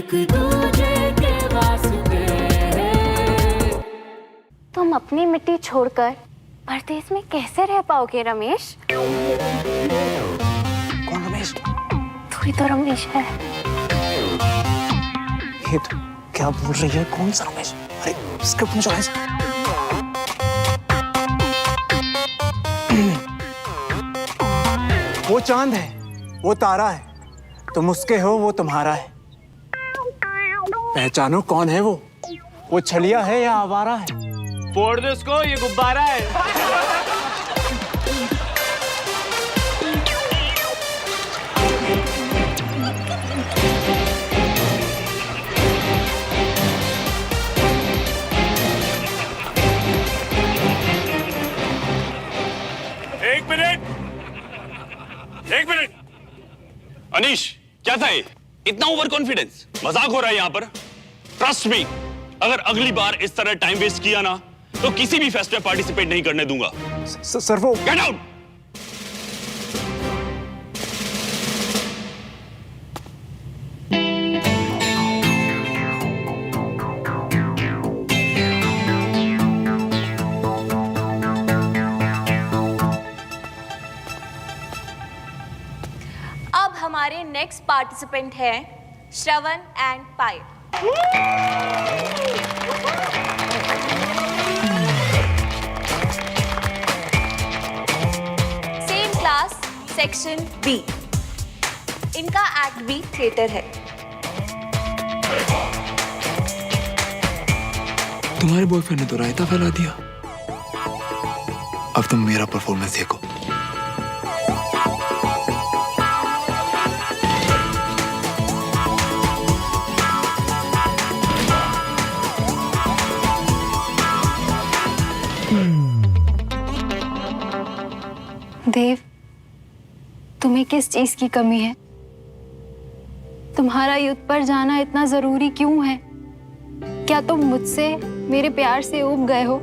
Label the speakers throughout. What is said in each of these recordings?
Speaker 1: एक दूजे के वास्ते।
Speaker 2: तुम अपनी मिट्टी छोड़कर परदेश में कैसे रह पाओगे रमेश?
Speaker 3: कौन रमेश?
Speaker 2: तू ही तो रमेश है।
Speaker 3: ये तो क्या बोल रही है? कौन सा रमेश? अरे स्क्रिप्ट में चला है। वो चांद है, वो तारा है, तुम उसके हो, वो तुम्हारा है। पहचानो कौन है वो छलिया है या आवारा है?
Speaker 4: फोड़ दो उसको, ये गुब्बारा है।
Speaker 5: एक मिनट अनीश, क्या था ये? इतना ओवर कॉन्फिडेंस? मजाक हो रहा है यहाँ पर? ट्रस्ट मी, अगर अगली बार इस तरह टाइम वेस्ट किया ना तो किसी भी फेस्ट में पार्टिसिपेट नहीं करने दूंगा।
Speaker 3: सर वो
Speaker 5: गेट आउट।
Speaker 6: अब हमारे नेक्स्ट पार्टिसिपेंट है Shravan and Payal. Same class, section B. इनका एक्ट भी थिएटर है।
Speaker 7: तुम्हारे बॉयफ्रेंड ने तो रायता फैला दिया। अब तुम मेरा परफॉर्मेंस देखो।
Speaker 2: देव, तुम्हें किस चीज की कमी है? तुम्हारा युद्ध पर जाना इतना जरूरी क्यों है? क्या तुम मुझसे, मेरे प्यार से ऊब गए हो?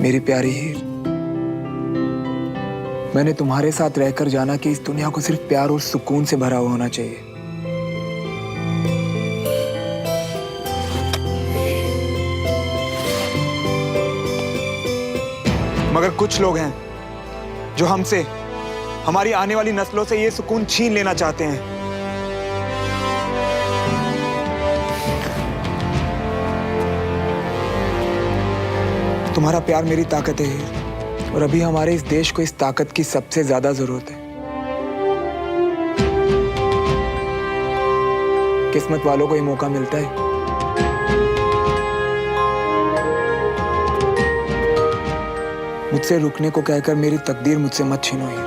Speaker 7: मेरी प्यारी हीर, मैंने तुम्हारे साथ रहकर जाना कि इस दुनिया को सिर्फ प्यार और सुकून से भरा हुआ होना चाहिए।
Speaker 3: मगर कुछ लोग हैं जो हमसे, हमारी आने वाली नस्लों से ये सुकून छीन लेना चाहते हैं। तुम्हारा प्यार मेरी ताकत है और अभी हमारे इस देश को इस ताकत की सबसे ज्यादा जरूरत है। किस्मत वालों को ये मौका मिलता है। मुझसे रुकने को कहकर मेरी तकदीर मुझसे मत छीनो हीर।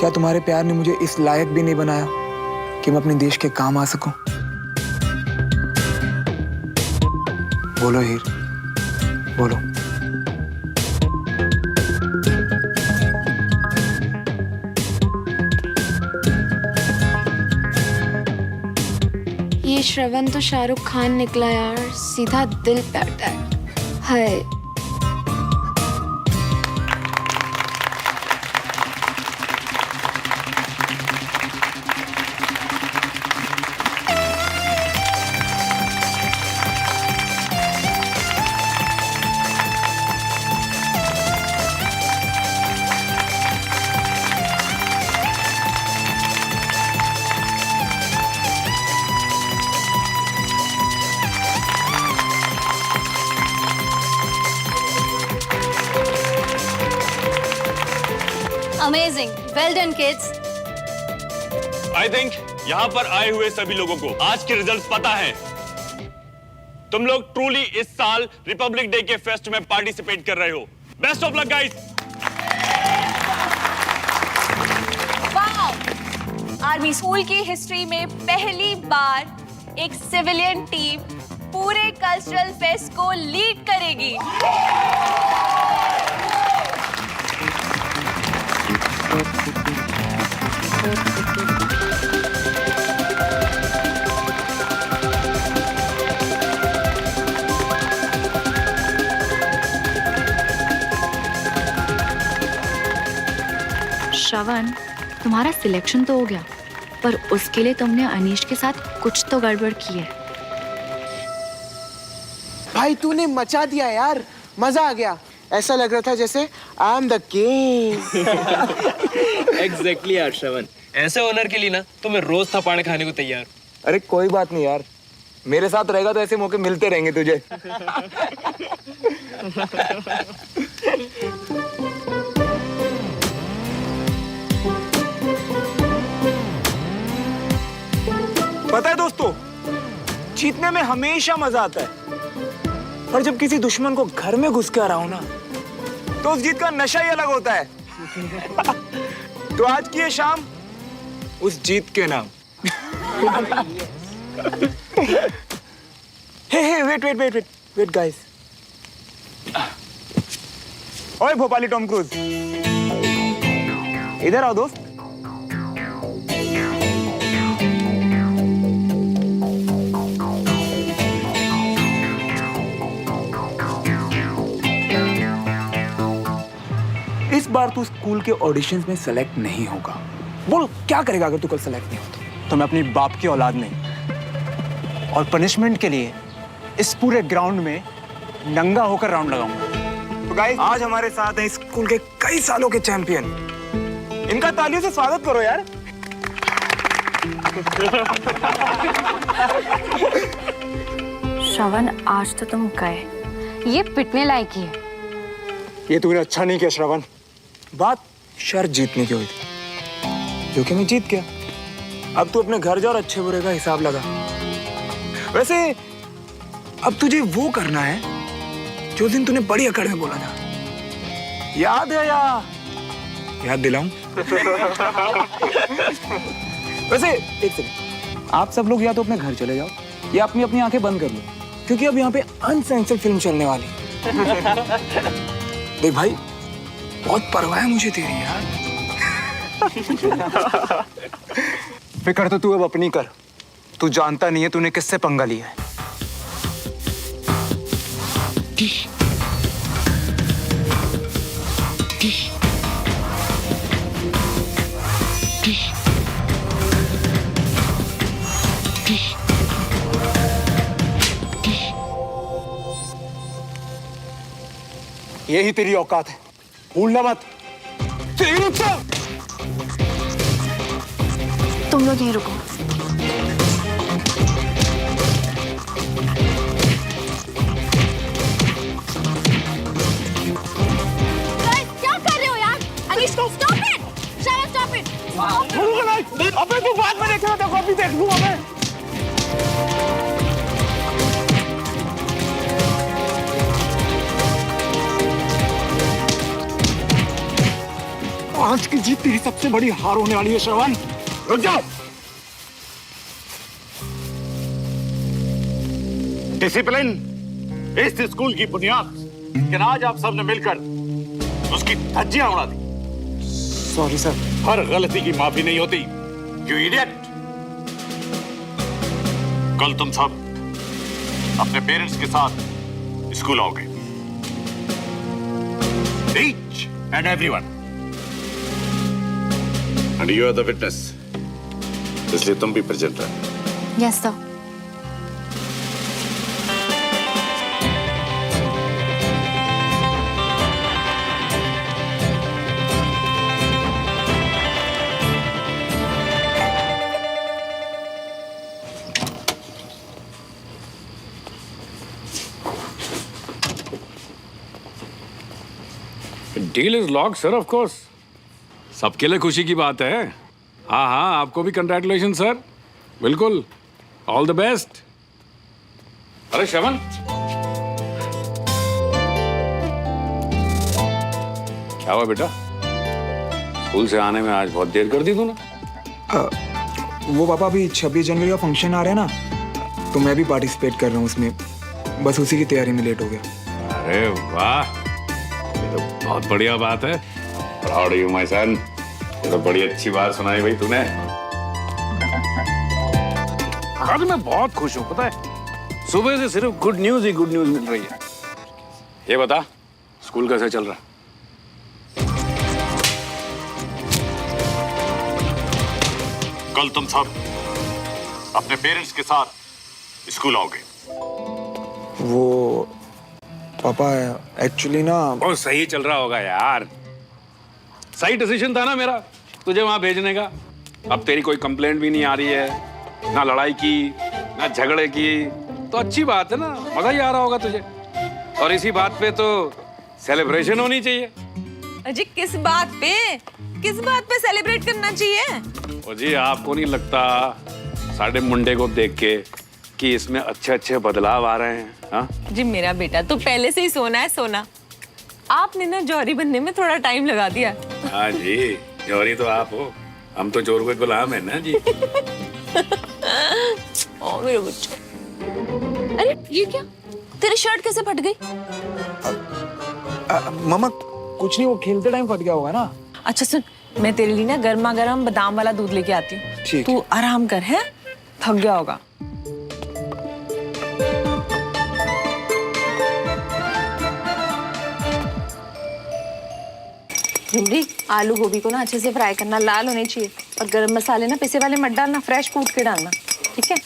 Speaker 3: क्या तुम्हारे प्यार ने मुझे इस लायक भी नहीं बनाया कि मैं अपने देश के काम आ सकूं? बोलो हीर, बोलो।
Speaker 2: ये श्रवण तो शाहरुख खान निकला यार, सीधा दिल पे attack. Hi,
Speaker 6: amazing, well done kids.
Speaker 5: I think यहाँ पर आए हुए सभी लोगों को आज के रिजल्ट्स पता है। तुम लोग ट्रूली इस साल रिपब्लिक डे के फेस्ट में पार्टिसिपेट कर रहे हो। Best of luck guys.
Speaker 6: Wow, army school की हिस्ट्री में पहली बार एक सिविलियन टीम पूरे कल्चरल फेस्ट को लीड करेगी।
Speaker 2: श्रवण, तुम्हारा सिलेक्शन तो हो गया, पर उसके लिए तुमने अनीश के साथ कुछ तो गड़बड़ की है।
Speaker 8: भाई तूने मचा दिया यार, मजा आ गया। ऐसा लग रहा था जैसे I am the king.
Speaker 4: Exactly यार श्रवण, ऐसे ओनर के लिए ना तो मैं रोज थपाने खाने को तैयार।
Speaker 3: अरे कोई बात नहीं यार, मेरे साथ रहेगा तो ऐसे मौके मिलते रहेंगे तुझे। पता है दोस्तों, जीतने में हमेशा मजा आता है, पर जब किसी दुश्मन को घर में घुस के आ रहा हो ना, तो उस जीत का नशा ही अलग होता है। तो आज की ये शाम उस जीत के नाम। हे वेट गाइस। ओए भोपाली टॉम क्रूज, इधर आओ दोस्त। इस बार तू स्कूल के ऑडिशंस में सेलेक्ट नहीं होगा। बोल क्या करेगा अगर तू कल सेलेक्ट नहीं होता?
Speaker 9: तो मैं अपनी बाप की औलाद नहीं, और पनिशमेंट के लिए इस पूरे ग्राउंड में नंगा होकर राउंड लगाऊंगा।
Speaker 3: तो गाइस, आज हमारे साथ हैं स्कूल के कई सालों के चैंपियन। इनका तालियों से स्वागत करो यार।
Speaker 2: श्रवण, आज तो तुम गए, ये पिटने लायक ही है।
Speaker 9: ये तूने अच्छा नहीं किया श्रवण।
Speaker 3: बात शर्त जीतने की हुई थी, जो कि मैं जीत गया। अब तू अपने घर जा और अच्छे बुरे का हिसाब लगा। वैसे अब तुझे वो करना है जो दिन तूने बड़ी अकड़ में बोला था, याद है या याद दिलाऊं? वैसे एक सेकंड, आप सब लोग या तो अपने घर चले जाओ या अपनी अपनी आंखें बंद कर लो, क्योंकि अब यहाँ पे अनसेंसर्ड फिल्म चलने वाली। देख भाई, बहुत परवाह है मुझे तेरी यार।
Speaker 9: फिक्र तो तू अब अपनी कर। तू जानता नहीं है तूने किससे पंगा लिया है। यही तेरी औकात है, भूलना मत।
Speaker 2: तुम लोग यहीं रुको।
Speaker 6: क्या कर रहे हो यार? Anish, stop it! Shara, stop it!
Speaker 3: अबे तू बाद में देख रहा था, कॉपी देख लूंगा मैं।
Speaker 9: आज की जीत तेरी सबसे बड़ी हार होने वाली है श्रवण। रुक जाओ।
Speaker 5: डिसिप्लिन इस स्कूल की बुनियाद, लेकिन आज आप सबने मिलकर उसकी धज्जियां उड़ा दी।
Speaker 9: Sorry sir.
Speaker 5: हर गलती की माफी नहीं होती, यू इडियट। कल तुम सब अपने पेरेंट्स के साथ स्कूल आओगे, each and everyone, and you are the witness, इसलिए तुम भी प्रेजेंट रहो।
Speaker 2: Yes sir.
Speaker 10: Deal is lock sir, of course. सबके लिए खुशी की बात है। हाँ हाँ, आपको भी कंग्रेचुलेशन सर। बिल्कुल, ऑल द बेस्ट। अरे श्रवण, क्या हुआ बेटा? स्कूल से आने में आज बहुत देर कर दी तूने।
Speaker 3: वो पापा, अभी 26 जनवरी का फंक्शन आ रहा है ना, तो मैं भी पार्टिसिपेट कर रहा हूँ उसमें, बस उसी की तैयारी में लेट हो गया।
Speaker 10: अरे वाह, ये तो बहुत बढ़िया बात है। Proud you my son. ये तो बड़ी अच्छी बात सुनाई भाई तूने। आज मैं बहुत खुश हूँ, पता है, सुबह से सिर्फ गुड न्यूज ही गुड न्यूज मिल रही है। ये बता, स्कूल कैसे चल रहा?
Speaker 5: कल तुम सब अपने पेरेंट्स के साथ स्कूल आओगे।
Speaker 3: वो पापा एक्चुअली ना
Speaker 10: ओ सही चल रहा होगा यार, सही डिसीजन था ना मेरा तुझे वहां भेजने का। अब तेरी कोई कंप्लेंट भी नहीं आ रही है, ना लड़ाई की ना झगड़े की, तो अच्छी बात है ना, मजा ही आ रहा होगा तुझे। और इसी बात पे तो सेलिब्रेशन होनी चाहिए।
Speaker 6: अजी किस बात पे सेलिब्रेट करना चाहिए?
Speaker 10: ओ जी, आपको नहीं लगता साढ़े मुंडे को देख के कि इसमें अच्छे अच्छे बदलाव आ रहे हैं? हाँ
Speaker 6: जी मेरा बेटा तो पहले से ही सोना है सोना। आपने ना जौहरी बनने में थोड़ा टाइम लगा दिया।
Speaker 10: हाँ जी, जौहरी तो आप हो, हम तो चोर के गुलाम है ना जी।
Speaker 6: ओ मेरे बच्चों, अरे ये क्या, तेरी शर्ट कैसे फट गई?
Speaker 3: मामा कुछ नहीं, वो खेलते टाइम फट गया होगा ना।
Speaker 6: अच्छा सुन, मैं तेरे लिए ना गर्मा गर्म बादाम वाला दूध लेके आती हूँ।
Speaker 3: ठीक।
Speaker 6: तू आराम कर, है थक गया होगा। भिंडी आलू गोभी को ना अच्छे से फ्राई करना, लाल होने चाहिए। और गरम मसाले ना पिसे वाले मत डालना, फ्रेश कूट के डालना, ठीक है?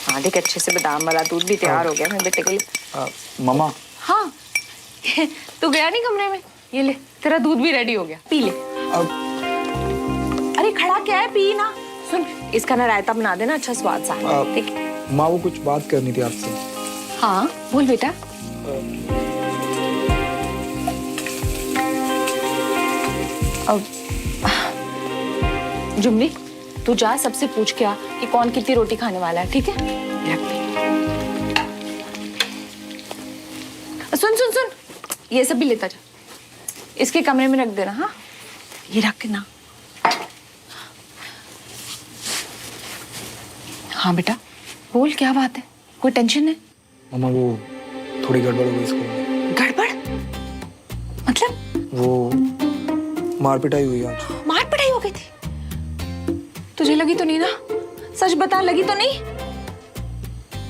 Speaker 6: हाँ देख, अच्छे से बादाम वाला दूध भी तैयार हो गया मेरे बेटे के लिए।
Speaker 3: मामा
Speaker 6: हाँ तू गया नहीं कमरे में, ये ले तेरा दूध भी रेडी हो गया, पी ले। अरे खड़ा क्या है, पी ना। सुन, इसका ना रायता बना देना, अच्छा स्वाद सा, ठीक है?
Speaker 3: माँ वो कुछ बात करनी थी आपसे।
Speaker 6: हाँ बोल बेटा। अब जुमली तू जा, सबसे पूछ के आ कि कौन कितनी रोटी खाने वाला है, ठीक है? सुन सुन सुन, ये सब भी लेता जा, इसके कमरे में रख देना। हाँ ये रख ना। हाँ बेटा बोल, क्या बात है, कोई टेंशन है?
Speaker 3: मामा वो थोड़ी गड़बड़ हो गई स्कूल में।
Speaker 6: गड़बड़ मतलब?
Speaker 3: वो मार पिटाई हुई आज।
Speaker 6: मार पिटाई हो गई थी? तुझे लगी तो नहीं ना? सच बता, लगी तो नहीं?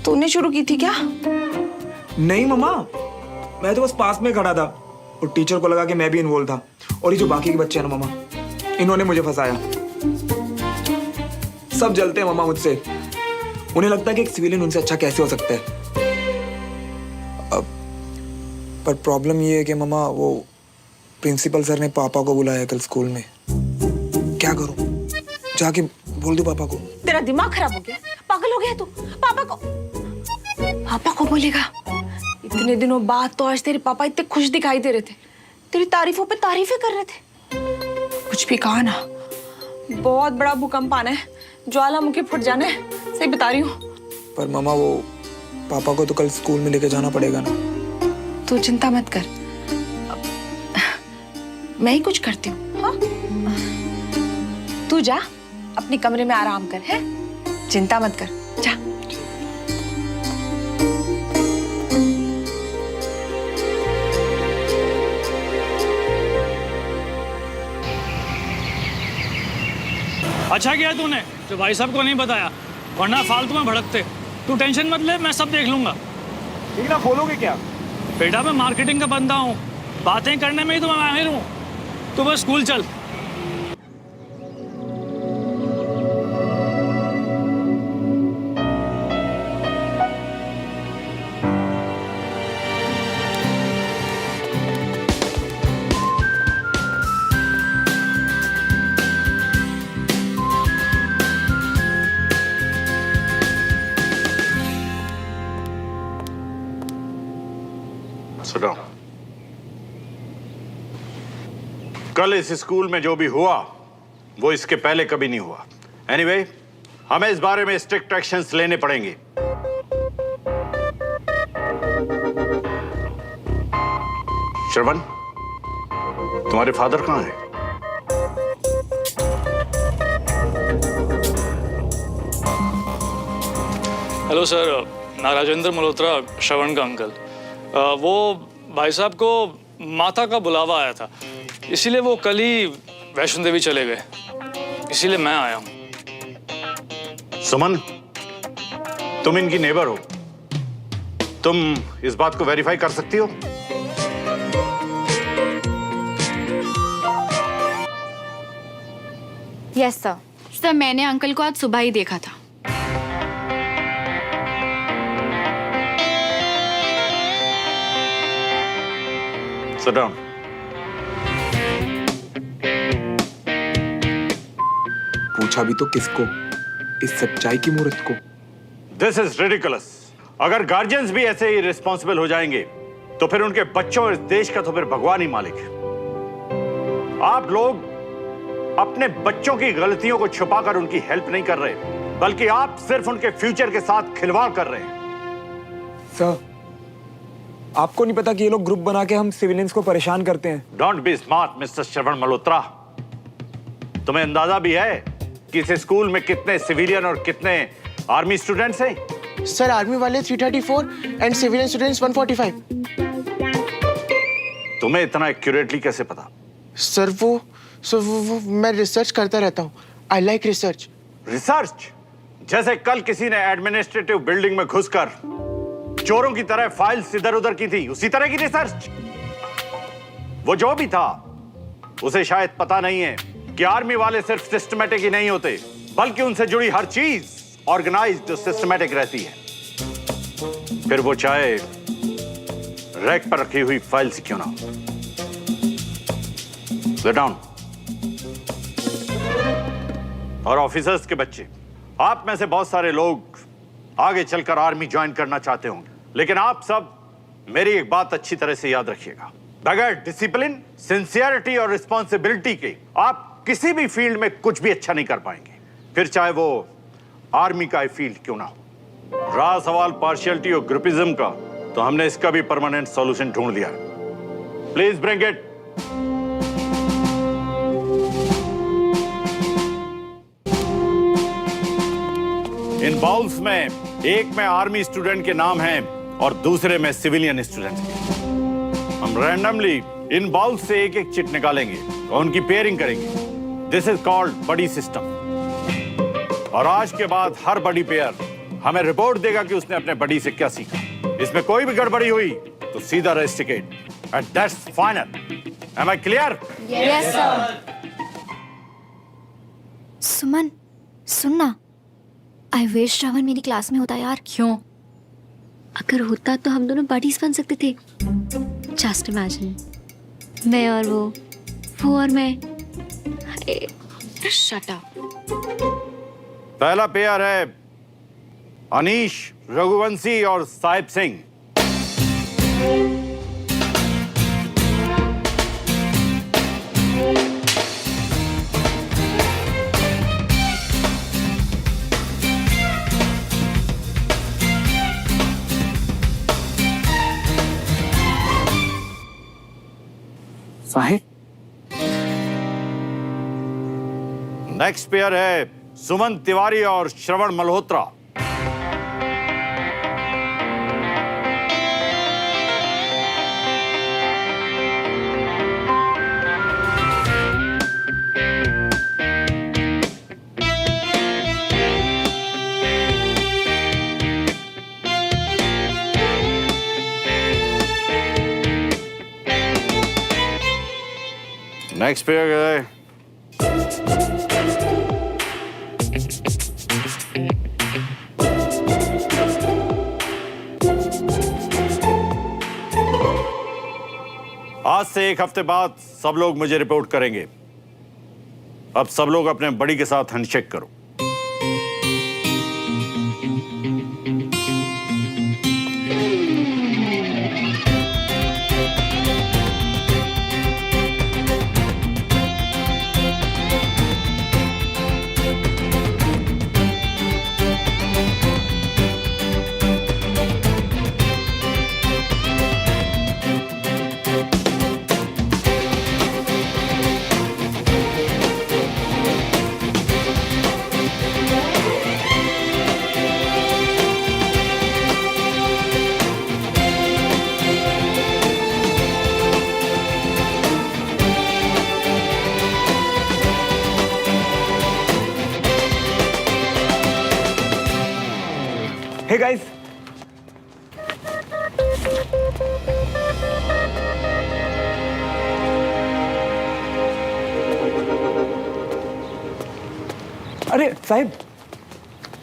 Speaker 6: तूने शुरू की थी क्या?
Speaker 3: नहीं मामा, मैं तो बस पास में खड़ा था और टीचर को लगा कि मैं भी इन्वॉल्व था। और ये जो बाकी के बच्चे हैं ना मामा, इन्होंने मुझे फंसाया। सब जलते हैं मामा मुझसे, उन्हें लगता है कि एक सिविलियन उनसे अच्छा कैसे हो सकता है। पर प्रॉब्लम ये है कि मामा वो प्रिंसिपल सर ने पापा को बुलाया कल स्कूल में। क्या करूं, जाके बोल दूं पापा को?
Speaker 6: तेरा दिमाग खराब हो गया, पागल हो गया तू? पापा को बोलेगा? इतने दिनों बाद तो आज तेरे पापा इतने खुश दिखाई दे रहे थे, तेरी तारीफों पे तारीफें कर रहे थे। कुछ भी कहा ना, बहुत बड़ा भूकंप आना है, ज्वालामुखी फट जाना है, सही बता रही हूँ।
Speaker 3: पर मामा वो पापा को तो कल स्कूल में लेके जाना पड़ेगा ना।
Speaker 6: तू चिंता मत कर, मैं ही कुछ करती हूँ। हाँ तू जा अपने कमरे में आराम कर, है? चिंता मत कर, जा।
Speaker 11: अच्छा किया तूने जो भाई साहब को नहीं बताया, वरना फालतू में भड़कते। तू टेंशन मत ले, मैं सब देख लूंगा।
Speaker 9: ठीक ना, बोलोगे क्या?
Speaker 11: बेटा मैं मार्केटिंग का बंदा हूँ, बातें करने में ही तो मैं माहिर हूँ। तू बस स्कूल चल।
Speaker 5: सुनो, कल इस स्कूल में जो भी हुआ वो इसके पहले कभी नहीं हुआ। एनीवे, हमें इस बारे में स्ट्रिक्ट एक्शंस लेने पड़ेंगे। श्रवण, तुम्हारे फादर कहाँ हैं?
Speaker 11: हेलो सर, मैं राजेंद्र मल्होत्रा, श्रवण का अंकल। वो भाई साहब को माता का बुलावा आया था, इसीलिए वो कल ही वैष्णो देवी चले गए, इसीलिए मैं आया हूँ।
Speaker 5: सुमन, तुम इनकी नेबर हो, तुम इस बात को वेरीफाई कर सकती हो?
Speaker 2: यस सर, सर मैंने अंकल को आज सुबह ही देखा था।
Speaker 5: Sit down.
Speaker 7: पूछा भी तो किसको? इस सच्चाई की मूर्त को।
Speaker 5: This is ridiculous. अगर गार्जियंस भी ऐसे ही रिस्पॉन्सिबल हो जाएंगे तो फिर उनके बच्चों और इस देश का तो फिर भगवान ही मालिक है। आप लोग अपने बच्चों की गलतियों को छुपाकर उनकी हेल्प नहीं कर रहे, बल्कि आप सिर्फ उनके फ्यूचर के साथ खिलवाड़ कर रहे हैं।
Speaker 7: सर, आपको नहीं पता कि ये लोग ग्रुप बना के हम सिविलियंस को परेशान करते हैं?
Speaker 5: डोंट बी स्मार्ट मिस्टर श्रवण मल्होत्रा। तुम्हें अंदाजा भी है कि इस स्कूल में कितने सिविलियन और कितने आर्मी स्टूडेंट्स हैं?
Speaker 8: सर आर्मी वाले 334 एंड सिविलियन स्टूडेंट्स 145।
Speaker 5: तुम्हें इतना एक्यूरेटली कैसे पता?
Speaker 8: सर वो मैं रिसर्च करता रहता हूँ। I like research.
Speaker 5: रिसर्च? जैसे कल किसी ने एडमिनिस्ट्रेटिव बिल्डिंग में घुसकर चोरों की तरह फाइल्स इधर उधर की थी, उसी तरह की रिसर्च। वो जो भी था उसे शायद पता नहीं है कि आर्मी वाले सिर्फ सिस्टमैटिक ही नहीं होते, बल्कि उनसे जुड़ी हर चीज ऑर्गेनाइज्ड और सिस्टमैटिक रहती है। फिर वो चाहे रैक पर रखी हुई फाइल से क्यों ना हो। Sit down. और ऑफिसर्स के बच्चे, आप में से बहुत सारे लोग आगे चलकर आर्मी ज्वाइन करना चाहते होंगे, लेकिन आप सब मेरी एक बात अच्छी तरह से याद रखिएगा। बगैर डिसिप्लिन, सिंसियरिटी और रिस्पॉन्सिबिलिटी के आप किसी भी फील्ड में कुछ भी अच्छा नहीं कर पाएंगे, फिर चाहे वो आर्मी का फील्ड क्यों ना हो। रहा सवाल पार्शियलिटी और ग्रुपिज्म का, तो हमने इसका भी परमानेंट सॉल्यूशन ढूंढ लिया है। Please bring it. In bowls में एक में आर्मी स्टूडेंट के नाम हैं और दूसरे में सिविलियन स्टूडेंट के। हम रैंडमली इन बाउल्स से एक एक चिट निकालेंगे और उनकी पेयरिंग करेंगे। This is called buddy system. और आज के बाद हर बडी पेयर हमें रिपोर्ट देगा कि उसने अपने बडी से क्या सीखा। इसमें कोई भी गड़बड़ी हुई तो सीधा rusticate, and that's final. Am I clear?
Speaker 2: Yes sir.
Speaker 12: Suman सुनना, आई विश श्रवण मेरी क्लास में होता यार।
Speaker 2: क्यों?
Speaker 12: अगर होता तो हम दोनों बडीज बन सकते थे। जस्ट इमेजिन, मैं और वो और मैं।
Speaker 2: Shut up.
Speaker 5: पहला पेयर है अनीश, रघुवंशी और साहिब सिंह।
Speaker 9: साहिब,
Speaker 5: नेक्स्ट पेयर है सुमन तिवारी और श्रवण मल्होत्रा। नेक्स्ट पेयर है आज से एक हफ्ते बाद सब लोग मुझे रिपोर्ट करेंगे। अब सब लोग अपने बड़ी के साथ हैंडशेक करो।
Speaker 7: Hey guys,
Speaker 3: अरे साहिब,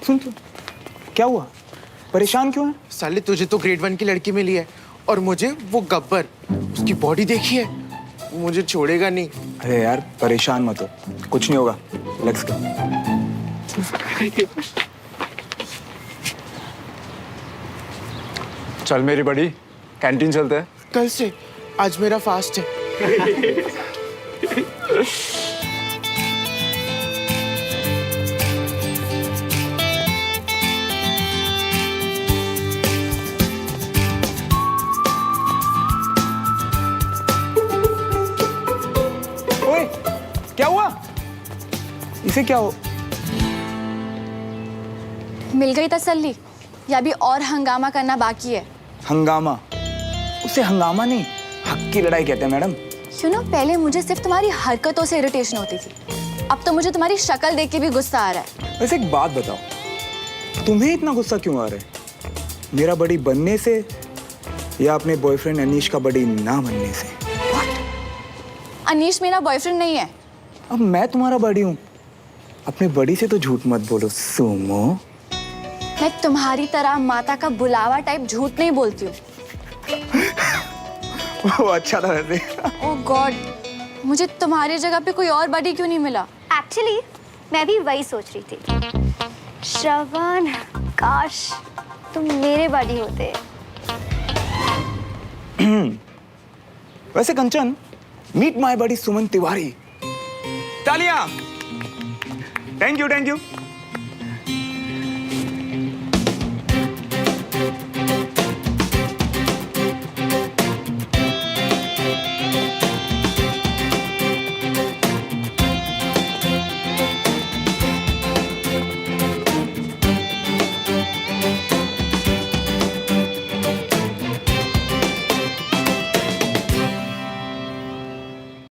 Speaker 3: सुन सुन, क्या हुआ? परेशान क्यों है?
Speaker 8: साले तुझे तो ग्रेड 1 की लड़की मिली है और मुझे वो गब्बर। उसकी बॉडी देखी है, मुझे छोड़ेगा नहीं।
Speaker 3: अरे यार परेशान मत हो, कुछ नहीं होगा। Let's go.
Speaker 9: चल मेरी बड़ी, कैंटीन चलते हैं।
Speaker 8: कल से, आज मेरा फास्ट है।
Speaker 3: ओए, क्या हुआ? इसे क्या हो?
Speaker 2: मिल गई तसल्ली या भी और हंगामा करना बाकी है?
Speaker 3: हंगामा? उसे हंगामा नहीं, हक की लड़ाई कहते हैं मैडम।
Speaker 2: पहले मुझे सिर्फ तुम्हारी हरकतों से इरिटेशन होती थी, अब तो मुझे तुम्हारी शक्ल देख के भी गुस्सा आ रहा है।
Speaker 3: वैसे एक बात बताओ, तुम्हें इतना गुस्सा क्यों आ रहा है? मेरा बड़ी बनने से या अपने बॉयफ्रेंड अनीश का बड़ी ना बनने से?
Speaker 2: अनीश मेरा बॉयफ्रेंड नहीं है।
Speaker 3: अब मैं तुम्हारा बड़ी हूँ, अपने बड़ी से तो झूठ मत बोलो सुमो।
Speaker 2: मैं तुम्हारी तरह माता का बुलावा टाइप झूठ नहीं बोलती हूँ।
Speaker 3: वो अच्छा था वैसे।
Speaker 2: ओह गॉड, मुझे तुम्हारी जगह पे कोई और बड़ी क्यों नहीं मिला?
Speaker 12: एक्चुअली मैं भी वही सोच रही थी। श्रवण, काश तुम मेरे बड़ी होते।
Speaker 3: वैसे कंचन, मीट माय बड़ी सुमन तिवारी। तालियां। Thank you thank you.